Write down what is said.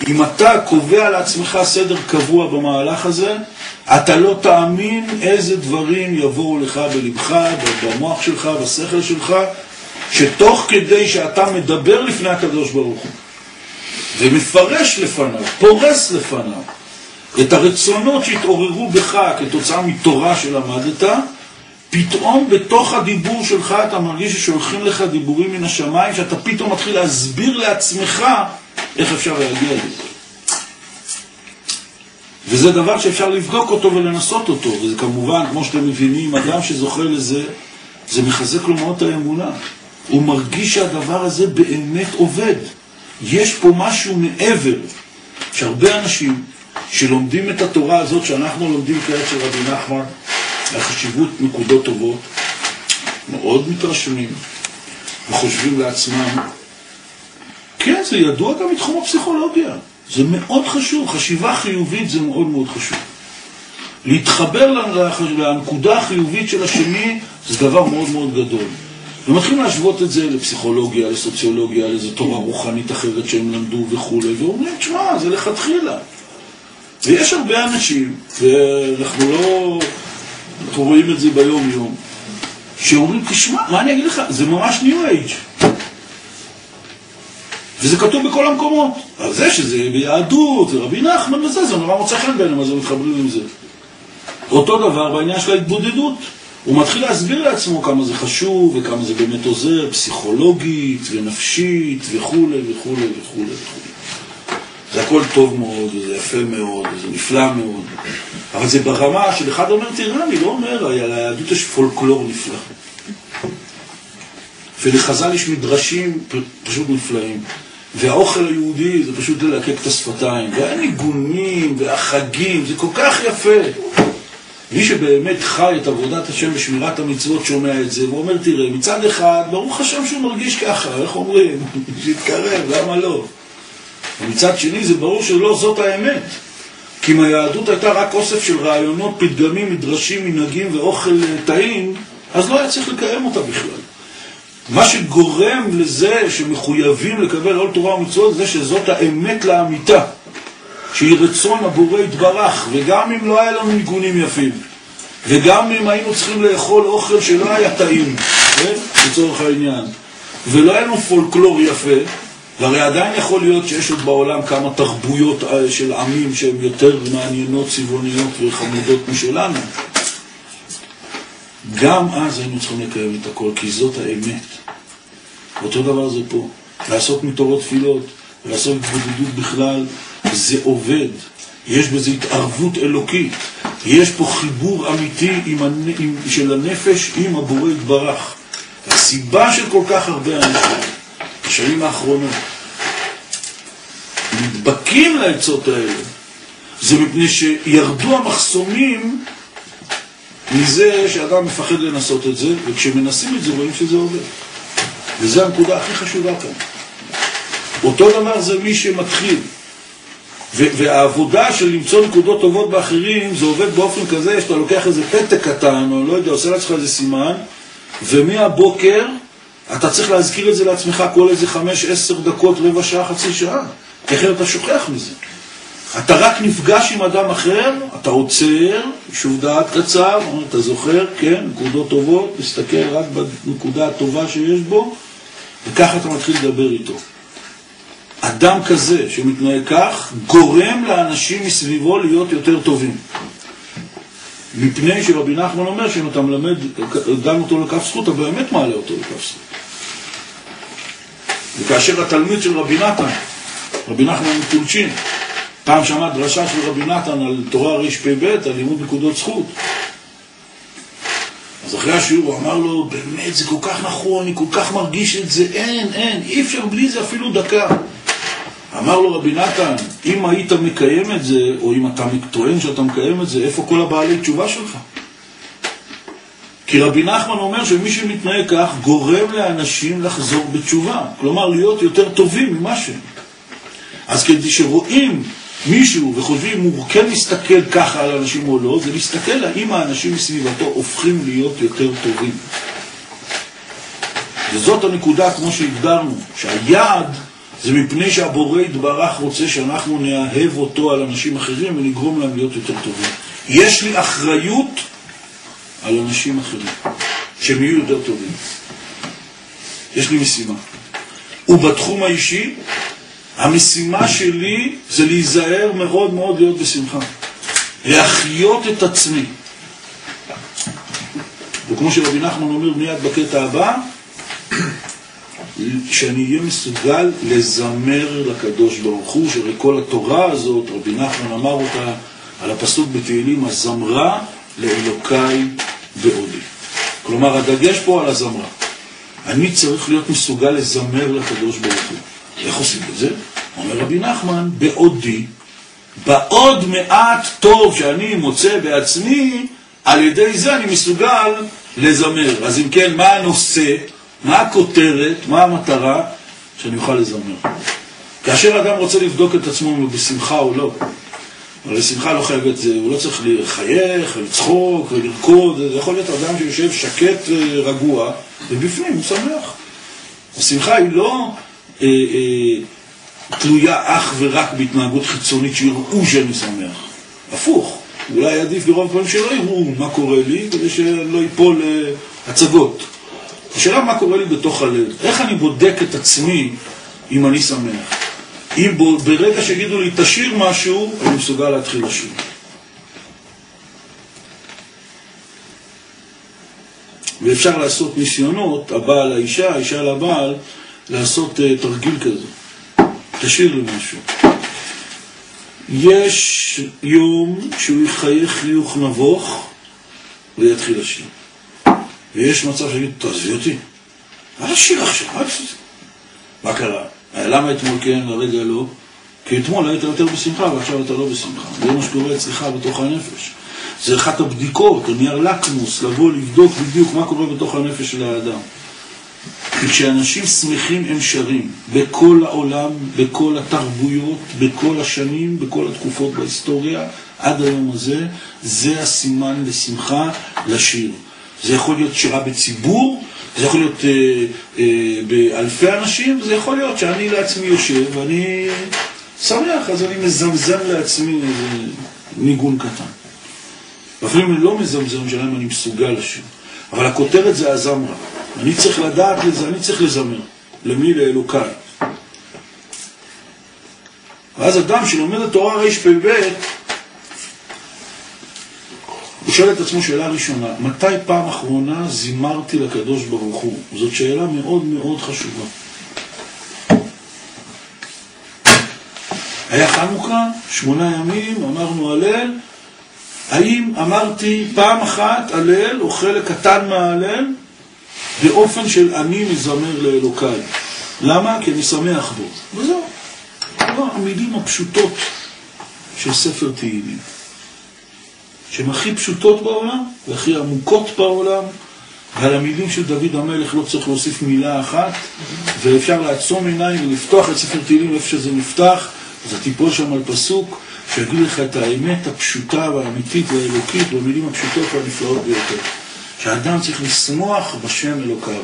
אם אתה קובע לעצמך סדר קבוע במהלך הזה, אתה לא תאמין איזה דברים יבואו לך בלבך, במוח שלך, בשכל שלך, שתוך כדי שאתה מדבר לפני הקדוש ברוך הוא, ומפרש לפניו, פורס לפניו, את הרצונות שהתעוררו בך כתוצאה מתורה שלמדת, פתאום בתוך הדיבור שלך אתה מרגיש ששולחים לך דיבורים מן השמיים, שאתה פתאום מתחיל להסביר לעצמך איך אפשר להגיע לזה. וזה דבר שאפשר לבדוק אותו ולנסות אותו, וזה כמובן, כמו שאתם מבינים, אדם שזוכה לזה, זה מחזק לו מאוד את האמונה. הוא מרגיש שהדבר הזה באמת עובד. יש פה משהו מעבר, שהרבה אנשים שלומדים את התורה הזאת שאנחנו לומדים כעת של רבי נחמן, החשיבות נקודות טובות, מאוד מתרשמים וחושבים לעצמם, כן, זה ידוע גם מתחום הפסיכולוגיה. זה מאוד חשוב, חשיבה חיובית זה מאוד מאוד חשוב. להתחבר לנקודה החיובית של השני זה דבר מאוד מאוד גדול. ומתחילים להשוות את זה לפסיכולוגיה, לסוציולוגיה, לאיזו תורה רוחנית אחרת שהם למדו וכו'. ואומרים, תשמע, זה לכתחילה. ויש הרבה אנשים, ואנחנו אנחנו רואים את זה ביום יום, שאומרים, תשמע, מה אני אגיד לך? זה ממש ניו אייג'. וזה כתוב בכל המקומות. על זה שזה ביהדות, ורבי נחמן וזה, זה נורא מוצא חן ביניהם, אז הם מתחברים עם זה. אותו דבר בעניין של ההתבודדות. הוא מתחיל להסביר לעצמו כמה זה חשוב, וכמה זה באמת עוזר, פסיכולוגית ונפשית, וכו' וכו' וכו' וכו'. זה הכל טוב מאוד, וזה יפה מאוד, וזה נפלא מאוד. אבל זה ברמה של אחד אומר, תראה, אני לא אומר, על היהדות יש פולקלור נפלא. ולחז"ל יש מדרשים פשוט נפלאים. והאוכל היהודי זה פשוט ללקק את השפתיים. והניגונים והחגים, זה כל כך יפה. מי שבאמת חי את עבודת השם בשמירת המצוות שומע את זה, ואומר, תראה, מצד אחד, ברוך השם שהוא מרגיש ככה, איך אומרים? שיתקרב, למה לא? ומצד שני זה ברור שלא זאת האמת. כי אם היהדות הייתה רק אוסף של רעיונות, פתגמים, מדרשים, מנהגים ואוכל טעים, אז לא היה צריך לקיים אותה בכלל. מה שגורם לזה שמחויבים לקבל עול תורה ומצוות, זה שזאת האמת לאמיתה, שהיא רצון הבורא יתברך, וגם אם לא היה לנו ניגונים יפים, וגם אם היינו צריכים לאכול אוכל שלא היה טעים, כן? לצורך העניין, ולא היה לנו פולקלור יפה, והרי עדיין יכול להיות שיש עוד בעולם כמה תרבויות של עמים שהן יותר מעניינות, צבעוניות וחמודות משלנו. גם אז היינו צריכים לקיים את הכל, כי זאת האמת. אותו דבר זה פה. לעשות מתורות תפילות, לעשות התבודדות בכלל, זה עובד. יש בזה התערבות אלוקית. יש פה חיבור אמיתי של הנפש עם הבורא יתברך. הסיבה של כל כך הרבה אנשים, בשנים האחרונות, נדבקים לעצות האלה, זה מפני שירדו המחסומים מזה שאדם מפחד לנסות את זה, וכשמנסים את זה רואים שזה עובד. וזו הנקודה הכי חשובה כאן. אותו דבר זה מי שמתחיל. והעבודה של למצוא נקודות טובות באחרים, זה עובד באופן כזה שאתה לוקח איזה פתק קטן, או לא יודע, עושה לעצמך איזה סימן, ומהבוקר אתה צריך להזכיר את זה לעצמך כל איזה 5-10 דקות, רבע שעה, חצי שעה. כי אחרת אתה שוכח מזה. אתה רק נפגש עם אדם אחר, אתה עוצר, שוב דעת קצר, אתה זוכר, כן, נקודות טובות, תסתכל רק בנקודה הטובה שיש בו, וככה אתה מתחיל לדבר איתו. אדם כזה שמתנהג כך, גורם לאנשים מסביבו להיות יותר טובים. מפני שרבי נחמן אומר שאם אתה מלמד, דן אותו לכף זכות, אתה באמת מעלה אותו לכף זכות. וכאשר התלמיד של רבי נתן, רבי נחמן מטולצ'ין, פעם שמע דרשה של רבי נתן על תורה רפ"ב, על לימוד נקודות זכות. אז אחרי השיעור הוא אמר לו, באמת זה כל כך נכון, אני כל כך מרגיש את זה, אין, אי אפשר בלי זה אפילו דקה. אמר לו רבי נתן, אם היית מקיים את זה, או אם אתה טוען שאתה מקיים את זה, איפה כל הבעלי תשובה שלך? כי רבי נחמן אומר שמי שמתנהג כך, גורם לאנשים לחזור בתשובה. כלומר, להיות יותר טובים ממה שהם. אז כדי שרואים מישהו וחושבים הוא כן מסתכל ככה על אנשים או לא, זה להסתכל האם האנשים מסביבתו הופכים להיות יותר טובים. וזאת הנקודה כמו שהגדרנו, שהיעד זה מפני שהבורא יתברך רוצה שאנחנו נאהב אותו על אנשים אחרים ונגרום להם להיות יותר טובים. יש לי אחריות על אנשים אחרים, שהם יהיו יותר טובים. יש לי משימה. ובתחום האישי, המשימה שלי זה להיזהר מאוד מאוד להיות בשמחה. להחיות את עצמי. וכמו שרבי נחמן אומר מיד בקטע הבא, שאני אהיה מסוגל לזמר לקדוש ברוך הוא, שהרי כל התורה הזאת, רבי נחמן אמר אותה על הפסוק בתהילים, הזמרה לאלוקיי בעודי. כלומר, הדגש פה על הזמרה. אני צריך להיות מסוגל לזמר לקדוש ברוך הוא. איך עושים את זה? אומר רבי נחמן, בעודי, בעוד מעט טוב שאני מוצא בעצמי, על ידי זה אני מסוגל לזמר. אז אם כן, מה הנושא? מה הכותרת? מה המטרה? שאני אוכל לזמר. כאשר אדם רוצה לבדוק את עצמו אם הוא בשמחה או לא, אבל שמחה לא חייבת, הוא לא צריך לחייך, לצחוק, לרקוד, זה יכול להיות אדם שיושב שקט רגוע, ובפנים הוא שמח. השמחה היא לא תלויה אך ורק בהתנהגות חיצונית שיראו שאני שמח. הפוך, אולי עדיף ברוב פעמים שלא יראו מה קורה לי, כדי שלא ייפול הצגות. השאלה מה קורה לי בתוך הלב, איך אני בודק את עצמי אם אני שמח. אם ברגע שיגידו לי תשאיר משהו, אני מסוגל להתחיל לשיר. ואפשר לעשות ניסיונות, הבעל לאישה, האישה לבעל, לעשות תרגיל כזה. תשאיר לי משהו. יש יום שהוא יחייך חיוך נבוך ויתחיל לשיר. ויש מצב שיגיד, תעזבי אותי. מה לשיר עכשיו? מה קרה? למה אתמול כן, לרגע לא? כי אתמול היית יותר בשמחה ועכשיו אתה לא בשמחה. זה מה שקורה אצלך בתוך הנפש. זה אחת הבדיקות, הנייר לקמוס, לבוא לבדוק בדיוק מה קורה בתוך הנפש של האדם. כי כשאנשים שמחים הם שרים בכל העולם, בכל התרבויות, בכל השנים, בכל התקופות בהיסטוריה, עד היום הזה, זה הסימן לשמחה לשיר. זה יכול להיות שירה בציבור, זה יכול להיות באלפי אנשים, זה יכול להיות שאני לעצמי יושב ואני שמח, אז אני מזמזם לעצמי איזה ניגון קטן. ואפילו אם אני לא מזמזם, שאלה אם אני מסוגל לשיר. אבל הכותרת זה הזמרה. אני צריך לדעת לזה, אני צריך לזמר. למי? לאלוקיי. ואז אדם שלומד התורה רפ"ב, הוא שואל את עצמו שאלה ראשונה, מתי פעם אחרונה זימרתי לקדוש ברוך הוא? זאת שאלה מאוד מאוד חשובה. היה חנוכה, 8 ימים, אמרנו הלל, האם אמרתי פעם אחת הלל או חלק קטן מההלל באופן של אני מזמר לאלוקיי? למה? כי אני שמח בו. וזהו. המילים הפשוטות של ספר תהילים. שהן הכי פשוטות בעולם והכי עמוקות בעולם, ועל המילים של דוד המלך לא צריך להוסיף מילה אחת, ואפשר לעצום עיניים ולפתוח את ספר תהילים איפה שזה נפתח, אז תיפול שם על פסוק שיגיד לך את האמת הפשוטה והאמיתית והאלוקית במילים הפשוטות והנפלאות ביותר. שהאדם צריך לשמוח בשם אלוקיו.